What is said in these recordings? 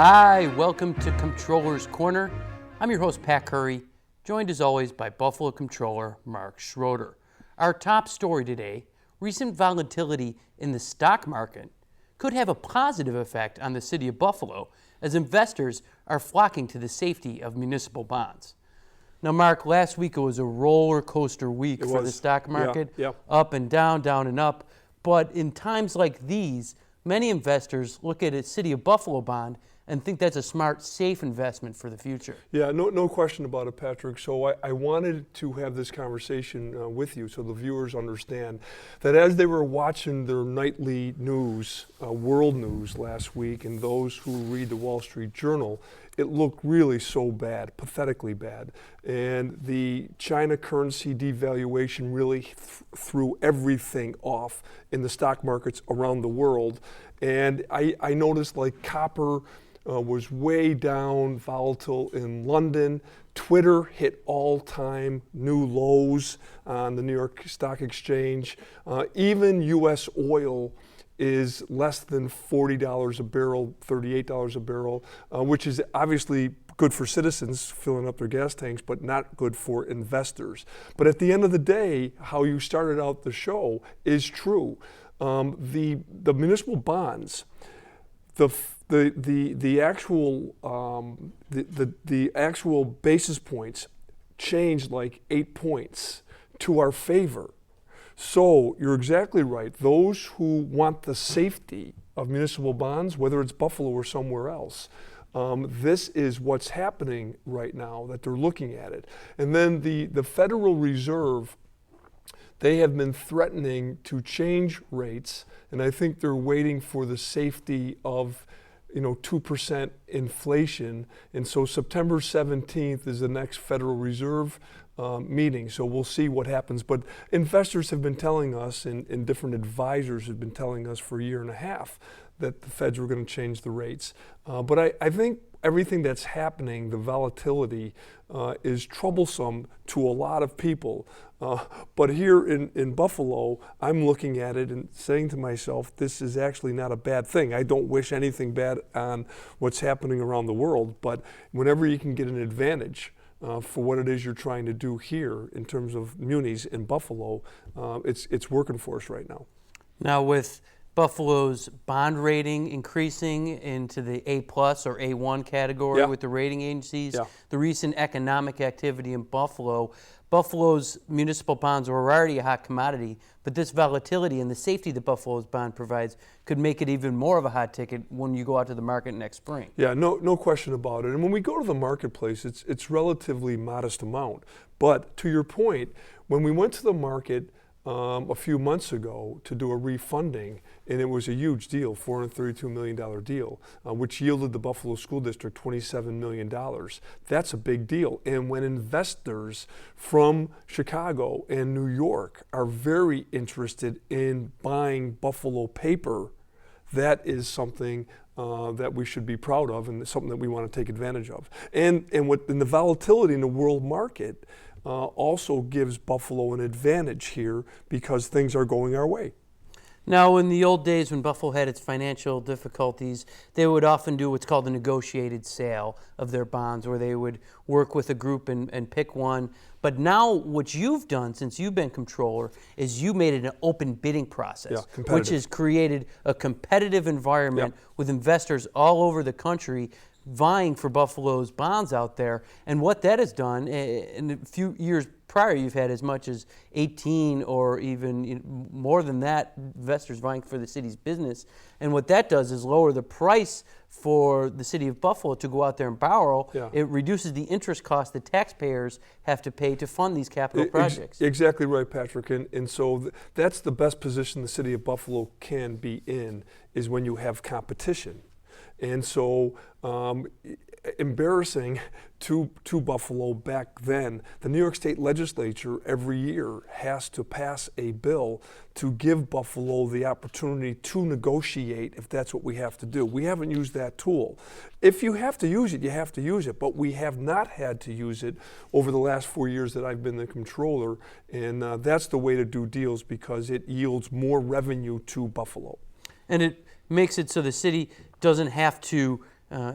Hi, welcome to Comptroller's Corner. I'm your host, Pat Curry, joined as always by Buffalo Comptroller Mark Schroeder. Our top story today, recent volatility in the stock market could have a positive effect on the city of Buffalo as investors are flocking to the safety of municipal bonds. Now, Mark, last week it was a roller coaster week for the stock market, up and down, down and up. But in times like these, many investors look at a city of Buffalo bond and think that's a smart, safe investment for the future. Yeah, no question about it, Patrick. So I wanted to have this conversation with you so the viewers understand that as they were watching their nightly news, world news last week, and those who read the Wall Street Journal, it looked really so bad, pathetically bad. And the China currency devaluation really threw everything off in the stock markets around the world. And I noticed like copper was way down, volatile in London. Twitter hit all-time new lows on the New York Stock Exchange. Even U.S. oil is less than $40 a barrel, $38 a barrel, which is obviously good for citizens filling up their gas tanks, but not good for investors. But at the end of the day, how you started out the show is true. The municipal bonds, the actual basis points changed like 8 points to our favor. So you're exactly right. Those who want the safety of municipal bonds, whether it's Buffalo or somewhere else, this is what's happening right now, that they're looking at it. And then the Federal Reserve, they have been threatening to change rates, and I think they're waiting for the safety of 2% inflation. And so September 17th is the next Federal Reserve meeting. So we'll see what happens. But investors have been telling us, and different advisors have been telling us for a year and a half, that the Feds were going to change the rates. But I think everything that's happening, the volatility, is troublesome to a lot of people. But here in Buffalo, I'm looking at it and saying to myself, this is actually not a bad thing. I don't wish anything bad on what's happening around the world, but whenever you can get an advantage for what it is you're trying to do here in terms of munis in Buffalo, it's working for us right now. Now with Buffalo's bond rating increasing into the A+ or A1 category with the rating agencies, the recent economic activity in Buffalo's municipal bonds were already a hot commodity, but this volatility and the safety that Buffalo's bond provides could make it even more of a hot ticket when you go out to the market next spring. Yeah, no question about it. And when we go to the marketplace, it's relatively modest amount. But to your point, when we went to the market a few months ago to do a refunding, and it was a huge deal, $432 million deal, which yielded the Buffalo School District $27 million. That's a big deal. And when investors from Chicago and New York are very interested in buying Buffalo paper, that is something that we should be proud of, and something that we want to take advantage of. And the volatility in the world market also gives Buffalo an advantage here because things are going our way. Now, in the old days when Buffalo had its financial difficulties, they would often do what's called a negotiated sale of their bonds, where they would work with a group and pick one. But now what you've done since you've been comptroller is you made it an open bidding process, which has created a competitive environment with investors all over the country vying for Buffalo's bonds out there. And what that has done, in a few years prior, you've had as much as 18 or even more than that investors vying for the city's business. And what that does is lower the price for the city of Buffalo to go out there and borrow. It reduces the interest cost that taxpayers have to pay to fund these capital projects. Exactly right, Patrick. And so that's the best position the city of Buffalo can be in, is when you have competition. And so embarrassing to Buffalo back then, the New York State Legislature every year has to pass a bill to give Buffalo the opportunity to negotiate if that's what we have to do. We haven't used that tool. If you have to use it, you have to use it, but we have not had to use it over the last 4 years that I've been the comptroller, and that's the way to do deals because it yields more revenue to Buffalo. And it makes it so the city doesn't have to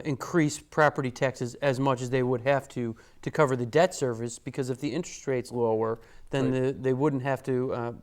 increase property taxes as much as they would have to cover the debt service, because if the interest rate's lower, then they wouldn't have to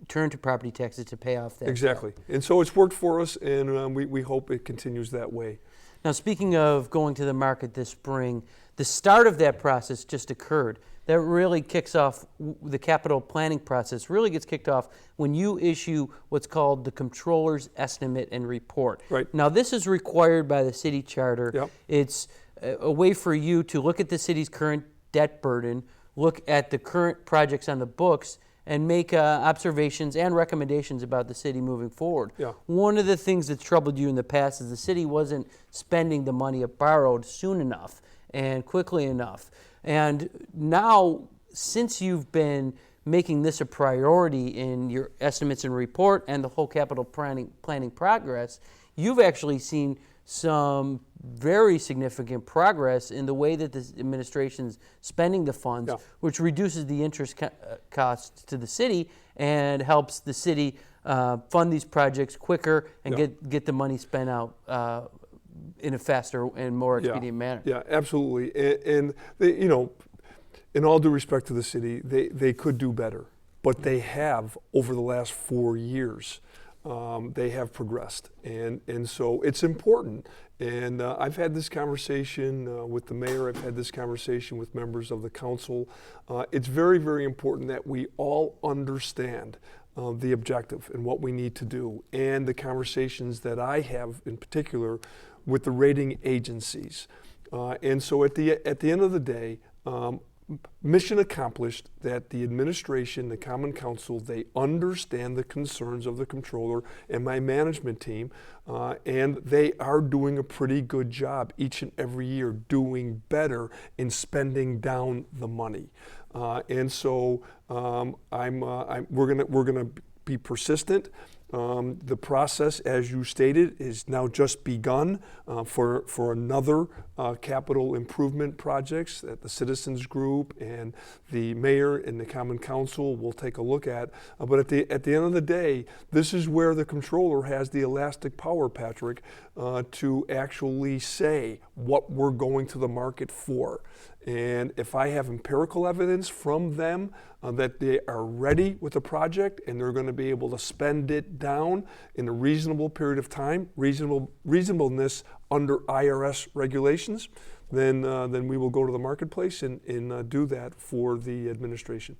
turn to property taxes to pay off that Exactly. debt. And so it's worked for us, and we hope it continues that way. Now, speaking of going to the market this spring, the start of that process just occurred. That really kicks off the capital planning process, really gets kicked off when you issue what's called the Comptroller's Estimate and Report. Right. Now, this is required by the city charter. Yep. It's a way for you to look at the city's current debt burden, look at the current projects on the books, and make observations and recommendations about the city moving forward. Yeah. One of the things that's troubled you in the past is the city wasn't spending the money it borrowed soon enough and quickly enough. And now, since you've been making this a priority in your estimates and report and the whole capital planning progress, you've actually seen some very significant progress in the way that the administration's spending the funds, Yeah. which reduces the interest costs to the city and helps the city fund these projects quicker and Yeah. get the money spent out in a faster and more expedient manner. Yeah, absolutely. And they, in all due respect to the city, they could do better, but they have over the last 4 years. They have progressed, and so it's important. And I've had this conversation with the mayor. I've had this conversation with members of the council. It's very, very important that we all understand the objective and what we need to do, and the conversations that I have in particular with the rating agencies. And so at the end of the day, mission accomplished, that the administration, the Common Council, they understand the concerns of the Comptroller and my management team, and they are doing a pretty good job each and every year, doing better in spending down the money. And so we're gonna be persistent. The process, as you stated, is now just begun for another capital improvement projects that the citizens group and the mayor and the Common Council will take a look at. But at the end of the day, this is where the Comptroller has the elastic power, Patrick, to actually say what we're going to the market for. And if I have empirical evidence from them that they are ready with the project and they're going to be able to spend it down in a reasonable period of time, reasonableness under IRS regulations, then we will go to the marketplace and do that for the administration.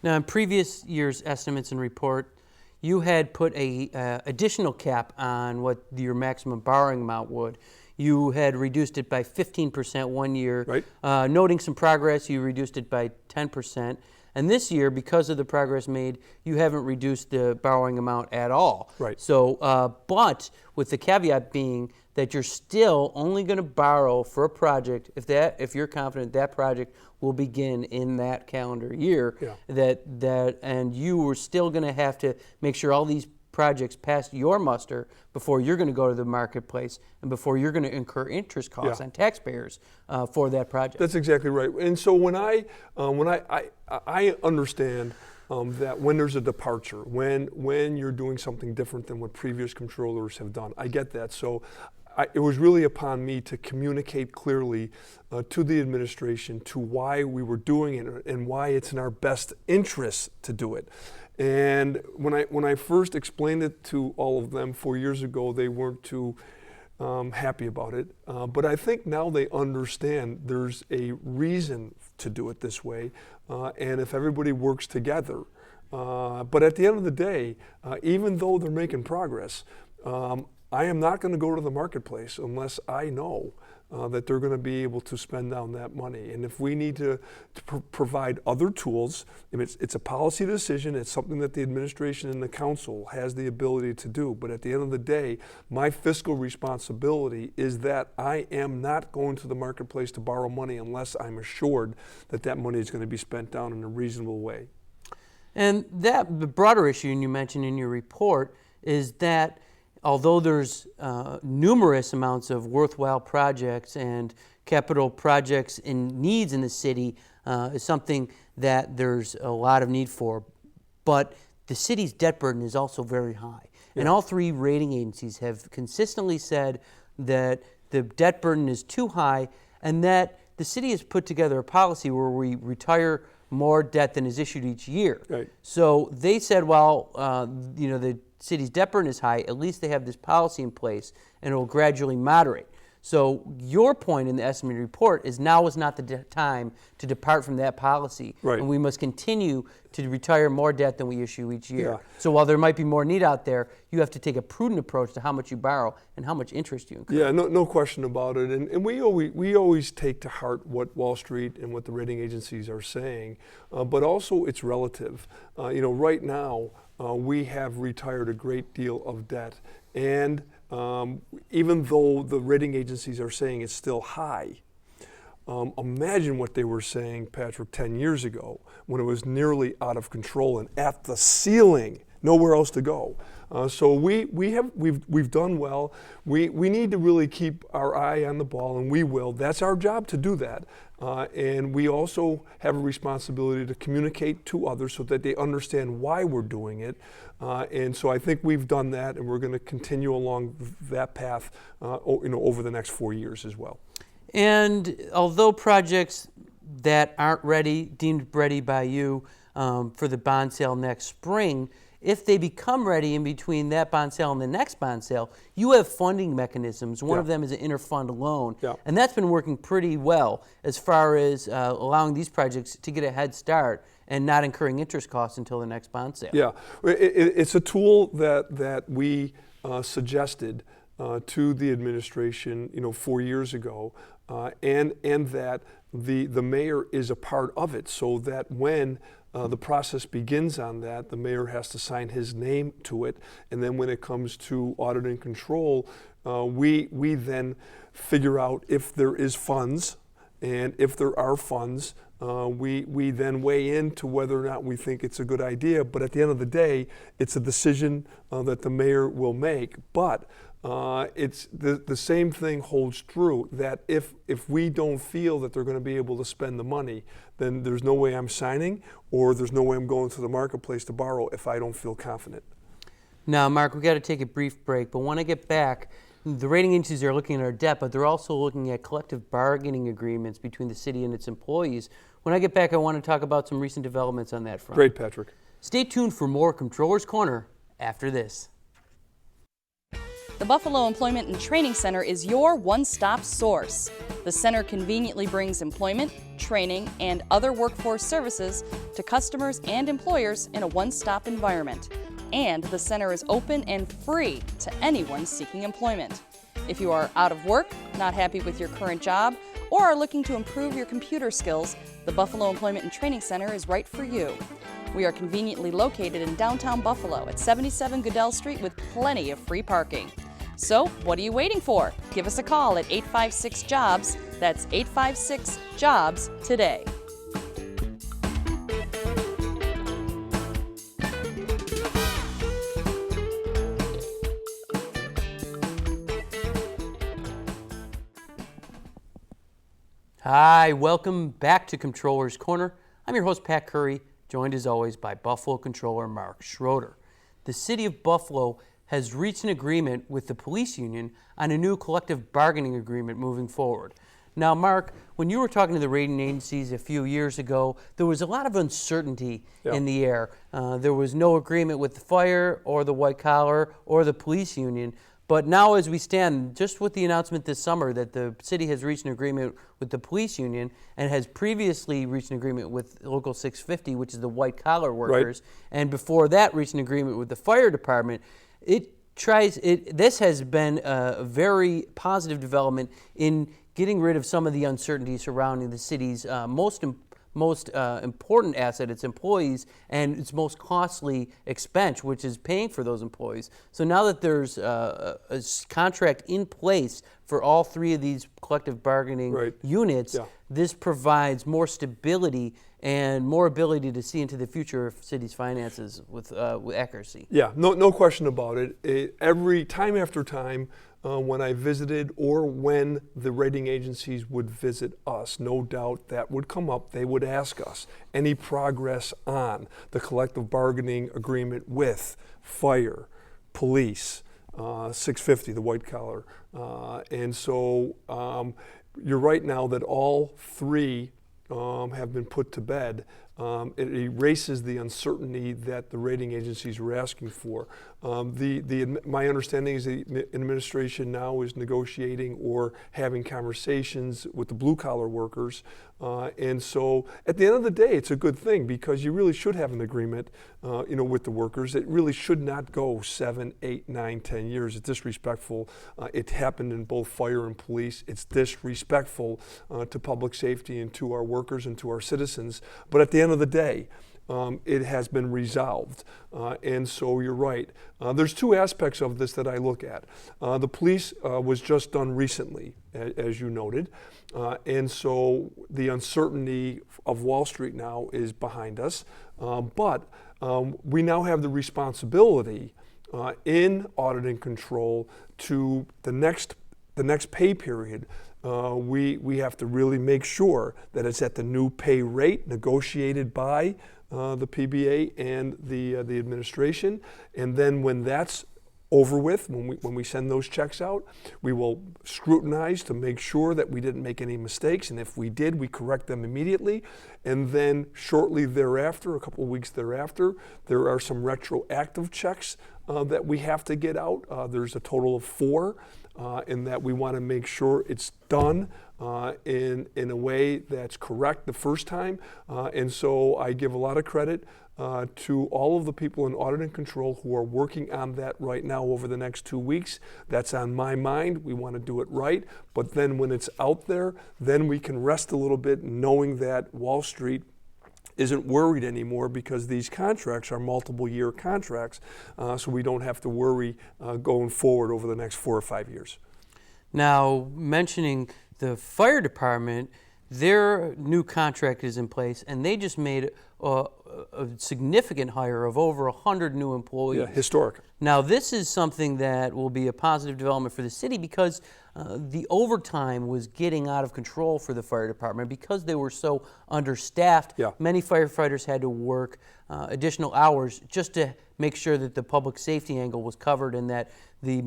Now, in previous year's estimates and report, you had put a additional cap on what your maximum borrowing amount would. You had reduced it by 15% one year. Right. Noting some progress, you reduced it by 10%. And this year, because of the progress made, you haven't reduced the borrowing amount at all. Right. So, but with the caveat being that you're still only going to borrow for a project if you're confident that project will begin in that calendar year. Yeah. And you were still going to have to make sure all these projects pass your muster before you're going to go to the marketplace and before you're going to incur interest costs on taxpayers for that project. That's exactly right. And so when I understand that when there's a departure, when you're doing something different than what previous controllers have done, I get that. So it was really upon me to communicate clearly to the administration to why we were doing it and why it's in our best interest to do it. And when I first explained it to all of them 4 years ago, they weren't too happy about it. But I think now they understand there's a reason to do it this way, and if everybody works together. But at the end of the day, even though they're making progress, I am not going to go to the marketplace unless I know that they're going to be able to spend down that money. And if we need to provide other tools, it's a policy decision, it's something that the administration and the council has the ability to do. But at the end of the day, my fiscal responsibility is that I am not going to the marketplace to borrow money unless I'm assured that that money is going to be spent down in a reasonable way. And the broader issue, and you mentioned in your report, is that although there's numerous amounts of worthwhile projects and capital projects and needs in the city, is something that there's a lot of need for, but the city's debt burden is also very high. Yeah. And all three rating agencies have consistently said that the debt burden is too high, and that the city has put together a policy where we retire more debt than is issued each year. Right. So they said, well, the city's debt burden is high, at least they have this policy in place, and it will gradually moderate. So your point in the estimated report is now is not the time to depart from that policy. Right. And we must continue to retire more debt than we issue each year. Yeah. So while there might be more need out there, you have to take a prudent approach to how much you borrow and how much interest you incur. Yeah, no question about it. And we always take to heart what Wall Street and what the rating agencies are saying, but also it's relative. Right now, we have retired a great deal of debt, and even though the rating agencies are saying it's still high, imagine what they were saying, Patrick, 10 years ago when it was nearly out of control and at the ceiling, nowhere else to go. So we've done well. We need to really keep our eye on the ball, and we will. That's our job to do that. And we also have a responsibility to communicate to others so that they understand why we're doing it. And so I think we've done that, and we're going to continue along that path over the next 4 years as well. And although projects that aren't deemed ready by you for the bond sale next spring, if they become ready in between that bond sale and the next bond sale, you have funding mechanisms. One of them is an interfund loan. Yeah. And that's been working pretty well as far as allowing these projects to get a head start and not incurring interest costs until the next bond sale. Yeah, it's a tool that we suggested to the administration 4 years ago, and that the mayor is a part of it, so that when the process begins on that, the mayor has to sign his name to it, and then when it comes to audit and control, we then figure out if there is funds, and if there are funds, we then weigh into whether or not we think it's a good idea. But at the end of the day, it's a decision that the mayor will make. But it's the same thing holds true, that if we don't feel that they're going to be able to spend the money, then there's no way I'm signing, or there's no way I'm going to the marketplace to borrow if I don't feel confident. Now, Mark, we've got to take a brief break, but when I get back, the rating agencies are looking at our debt, but they're also looking at collective bargaining agreements between the city and its employees. When I get back, I want to talk about some recent developments on that front. Great, Patrick. Stay tuned for more Comptroller's Corner after this. The Buffalo Employment and Training Center is your one-stop source. The center conveniently brings employment, training, and other workforce services to customers and employers in a one-stop environment. And the center is open and free to anyone seeking employment. If you are out of work, not happy with your current job, or are looking to improve your computer skills, the Buffalo Employment and Training Center is right for you. We are conveniently located in downtown Buffalo at 77 Goodell Street with plenty of free parking. So, what are you waiting for? Give us a call at 856-JOBS. That's 856-JOBS today. Hi, welcome back to Comptroller's Corner. I'm your host, Pat Curry, joined as always by Buffalo Comptroller Mark Schroeder. The City of Buffalo has reached an agreement with the police union on a new collective bargaining agreement moving forward. Now, Mark, when you were talking to the rating agencies a few years ago, there was a lot of uncertainty in the air. There was no agreement with the fire or the white collar or the police union. But now as we stand, just with the announcement this summer that the city has reached an agreement with the police union and has previously reached an agreement with Local 650, which is the white collar workers, and before that reached an agreement with the fire department, this has been a very positive development in getting rid of some of the uncertainty surrounding the city's most important asset, its employees, and its most costly expense, which is paying for those employees. So now that there's a contract in place for all three of these collective bargaining units, this provides more stability and more ability to see into the future of city's finances with accuracy. Yeah, no question about it. Every time after time, when I visited or when the rating agencies would visit us, no doubt that would come up. They would ask us any progress on the collective bargaining agreement with fire, police, 650, the white collar. And so you're right now that all three have been put to bed. It erases the uncertainty that the rating agencies were asking for. My understanding is the administration now is negotiating or having conversations with the blue collar workers. And so at the end of the day, it's a good thing because you really should have an agreement with the workers. It really should not go 7, 8, 9, 10 years. It's disrespectful. It happened in both fire and police. It's disrespectful to public safety and to our workers and to our citizens. But at the end of the day, it has been resolved. And so you're right. There's two aspects of this that I look at. The police was just done recently, as you noted. And so the uncertainty of Wall Street now is behind us. But we now have the responsibility in audit and control to the next pay period. We have to really make sure that it's at the new pay rate negotiated by the PBA and the administration. And then when that's over with, when we send those checks out, we will scrutinize to make sure that we didn't make any mistakes. And if we did, we correct them immediately. And then shortly thereafter, a couple of weeks thereafter, there are some retroactive checks that we have to get out. There's a total of 4. In that we want to make sure it's done in a way that's correct the first time. And so I give a lot of credit to all of the people in audit and control who are working on that right now over the next 2 weeks. That's on my mind. We want to do it right. But then when it's out there, then we can rest a little bit knowing that Wall Street isn't worried anymore because these contracts are multiple year contracts, so we don't have to worry going forward over the next 4 or 5 years. Now, mentioning the fire department, their new contract is in place, and they just made a significant hire of over 100 new employees. Yeah, historic. Now, this is something that will be a positive development for the city because the overtime was getting out of control for the fire department because they were so understaffed. Yeah. Many firefighters had to work additional hours just to make sure that the public safety angle was covered and that the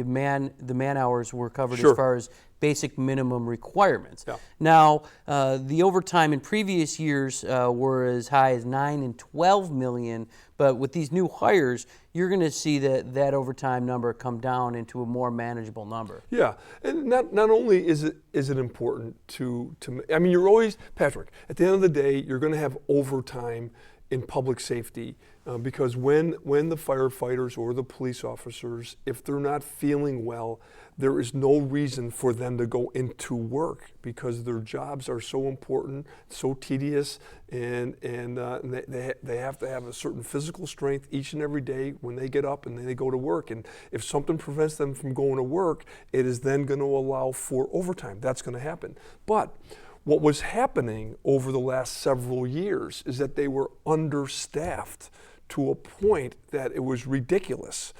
man hours were covered Sure. as far as basic minimum requirements. Yeah. Now, the overtime in previous years were as high as 9 and 12 million, but with these new hires, you're going to see that overtime number come down into a more manageable number. Yeah, and not only is it important to I mean, you're always, Patrick, at the end of the day, you're going to have overtime in public safety because when the firefighters or the police officers, if they're not feeling well, there is no reason for them to go into work because their jobs are so important, so tedious, and they have to have a certain physical strength each and every day when they get up and then they go to work. And if something prevents them from going to work, it is then going to allow for overtime. That's going to happen. But what was happening over the last several years is that they were understaffed to a point that it was ridiculous.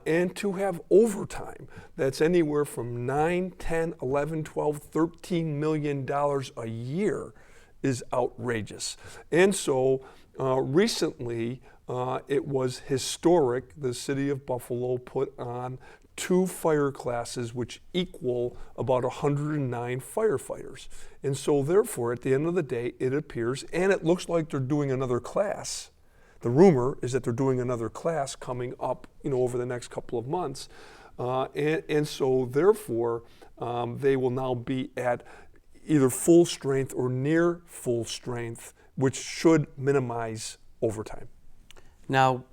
And to have overtime that's anywhere from 9, 10, 11, 12, 13 million dollars a year is outrageous. And so recently it was historic. The city of Buffalo put on 2 fire classes which equal about 109 firefighters. And so therefore at the end of the day it appears, and it looks like they're doing another class. The rumor is that they're doing another class coming up, over the next couple of months, and so therefore they will now be at either full strength or near full strength, which should minimize overtime. Now,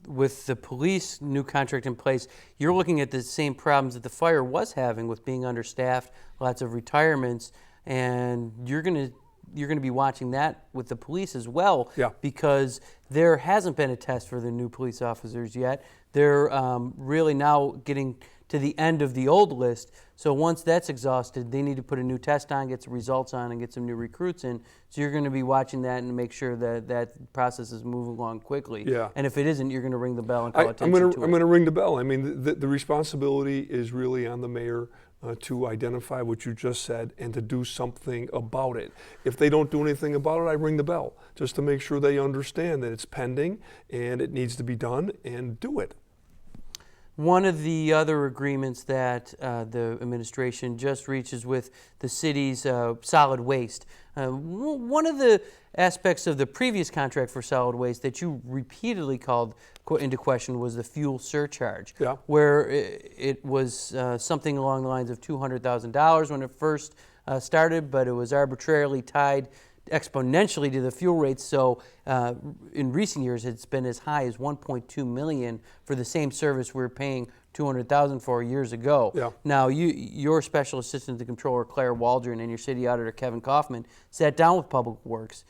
with the police new contract in place, you're looking at the same problems that the fire was having with being understaffed, lots of retirements, and you're going to be watching that with the police as well. Yeah. Because there hasn't been a test for the new police officers yet. They're really now getting to the end of the old list. So once that's exhausted, they need to put a new test on, get some results on, and get some new recruits in. So you're going to be watching that and make sure that that process is moving along quickly. Yeah. And if it isn't, you're going to ring the bell and call attention to it. I'm going to ring the bell. I mean, the responsibility is really on the mayor to identify what you just said and to do something about it. If they don't do anything about it, I ring the bell just to make sure they understand that it's pending and it needs to be done and do it. One of the other agreements that the administration just reaches with the city's solid waste. One of the aspects of the previous contract for solid waste that you repeatedly called into question was the fuel surcharge, Yeah. where it was something along the lines of $200,000 when it first started, but it was arbitrarily tied exponentially to the fuel rates. So in recent years, it's been as high as $1.2 million for the same service we were paying $200,000 for years ago. Yeah. Now, your special assistant to the comptroller, Claire Waldron, and your city auditor, Kevin Kaufman, sat down with Public Works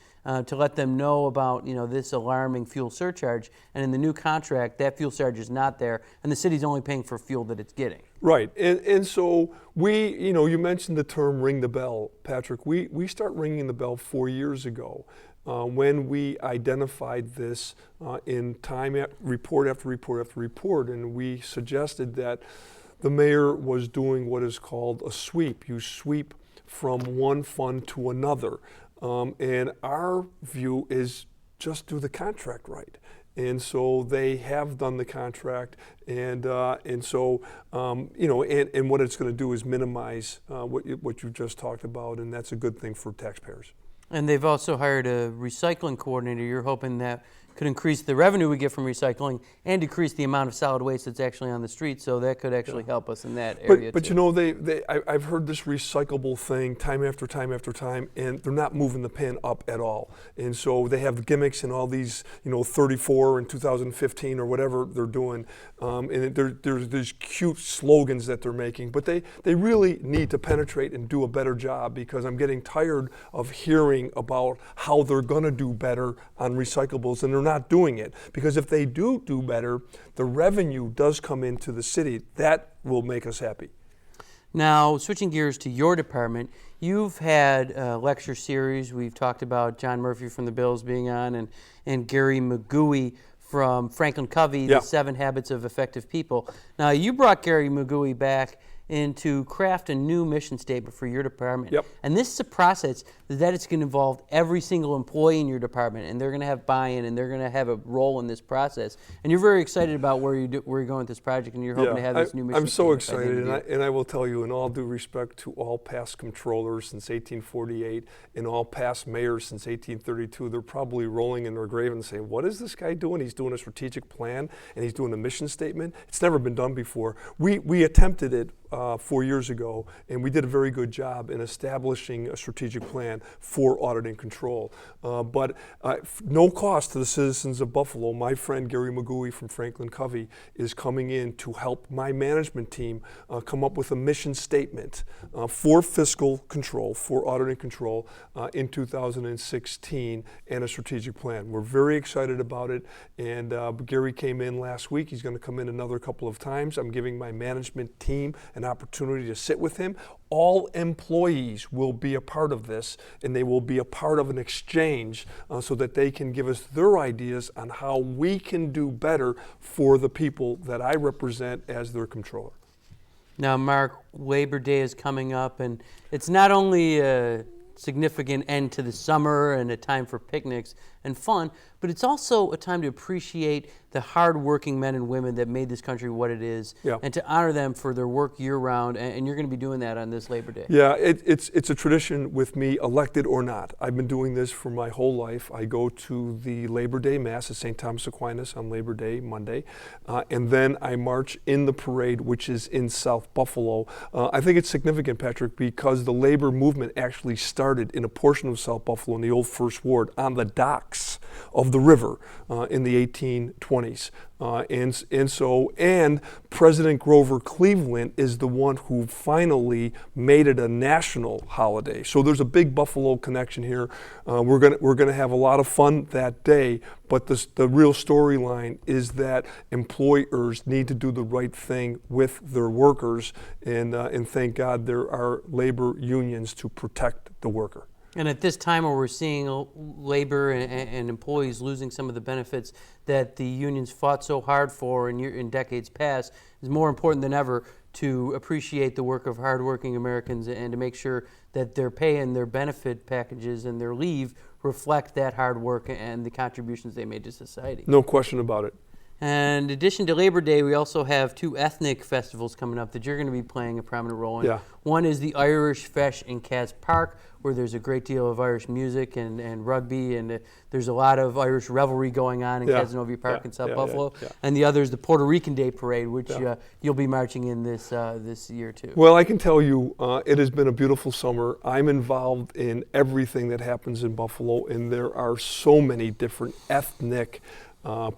to let them know about this alarming fuel surcharge. And in the new contract, that fuel surcharge is not there, and the city's only paying for fuel that it's getting. Right, and so we, you mentioned the term ring the bell, Patrick. We start ringing the bell 4 years ago when we identified this in report after report after report, and we suggested that the mayor was doing what is called a sweep. You sweep from one fund to another, and our view is just do the contract right. And so they have done the contract, and so and what it's going to do is minimize what you just talked about, and that's a good thing for taxpayers. And they've also hired a recycling coordinator. You're hoping that could increase the revenue we get from recycling and decrease the amount of solid waste that's actually on the street. So that could actually help us in that area. But too. I've heard this recyclable thing time after time after time, and they're not moving the pin up at all. And so they have gimmicks and all these, 34 in 2015 or whatever they're doing, and there's these cute slogans that they're making. But they really need to penetrate and do a better job, because I'm getting tired of hearing about how they're going to do better on recyclables, and they're not doing it. Because if they do better, the revenue does come into the city. That will make us happy. Now, switching gears to your department, you've had a lecture series. We've talked about John Murphy from the Bills being on, and Gary McGooey from Franklin Covey, Yeah. The 7 Habits of Effective People. Now, you brought Gary McGooey back to craft a new mission statement for your department. Yep. And this is a process that it's going to involve every single employee in your department, and they're going to have buy-in, and they're going to have a role in this process. And you're very excited about where you're going with this project, and you're hoping to have this new mission I'm so statement by the end excited, of the year. and I will tell you, in all due respect to all past controllers since 1848 and all past mayors since 1832, they're probably rolling in their grave and saying, what is this guy doing? He's doing a strategic plan, and he's doing a mission statement. It's never been done before. We attempted it 4 years ago, and we did a very good job in establishing a strategic plan for audit and control. But no cost to the citizens of Buffalo. My friend Gary McGooey from Franklin Covey is coming in to help my management team come up with a mission statement for fiscal control, for audit and control in 2016, and a strategic plan. We're very excited about it, and Gary came in last week. He's going to come in another couple of times. I'm giving my management team an opportunity to sit with him. All employees will be a part of this, and they will be a part of an exchange so that they can give us their ideas on how we can do better for the people that I represent as their controller. Now, Mark, Labor Day is coming up, and it's not only a significant end to the summer and a time for picnics and fun, but it's also a time to appreciate the hard-working men and women that made this country what it is, Yeah. and to honor them for their work year-round, and you're going to be doing that on this Labor Day. Yeah, it's a tradition with me, elected or not. I've been doing this for my whole life. I go to the Labor Day Mass at St. Thomas Aquinas on Labor Day, Monday, and then I march in the parade, which is in South Buffalo. I think it's significant, Patrick, because the labor movement actually started in a portion of South Buffalo in the old First Ward on the docks of the river in the 1820s. And President Grover Cleveland is the one who finally made it a national holiday. So there's a big Buffalo connection here. We're gonna have a lot of fun that day, but the real storyline is that employers need to do the right thing with their workers, and thank God there are labor unions to protect the worker. And at this time where we're seeing labor and employees losing some of the benefits that the unions fought so hard for in decades past, is more important than ever to appreciate the work of hardworking Americans and to make sure that their pay and their benefit packages and their leave reflect that hard work and the contributions they made to society. No question about it. And in addition to Labor Day, we also have two ethnic festivals coming up that you're going to be playing a prominent role in. Yeah. One is the Irish Fesh in Cas Park, where there's a great deal of Irish music and rugby, and there's a lot of Irish revelry going on in Yeah. Casanova Park Yeah. in South Yeah. Buffalo. Yeah. And the other is the Puerto Rican Day Parade, which Yeah. you'll be marching in this year too. Well, I can tell you, it has been a beautiful summer. I'm involved in everything that happens in Buffalo, and there are so many different ethnic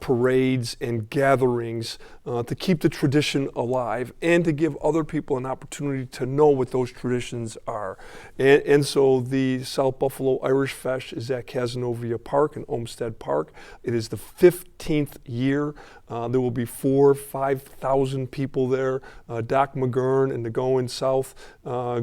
parades and gatherings to keep the tradition alive and to give other people an opportunity to know what those traditions are. And so the South Buffalo Irish Fesh is at Casanova Park in Olmsted Park. It is the 15th year. There will be 4,000-5,000 people there. Doc McGurn and the Going South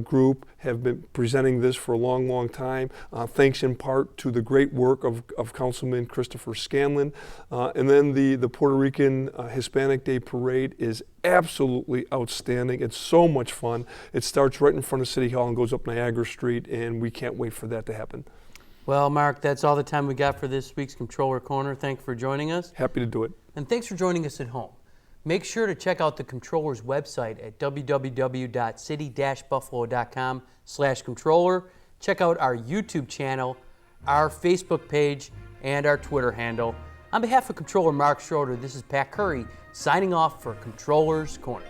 group have been presenting this for a long, long time, thanks in part to the great work of Councilman Christopher Scanlon. And then the Puerto Rican Hispanic Day Parade is absolutely outstanding. It's so much fun. It starts right in front of City Hall and goes up Niagara Street, and we can't wait for that to happen. Well, Mark, that's all the time we got for this week's Comptroller Corner. Thank you for joining us. Happy to do it. And thanks for joining us at home. Make sure to check out the Comptroller's website at www.city-buffalo.com/comptroller. Check out our YouTube channel, our Facebook page, and our Twitter handle. On behalf of Comptroller Mark Schroeder, this is Pat Curry signing off for Comptroller's Corner.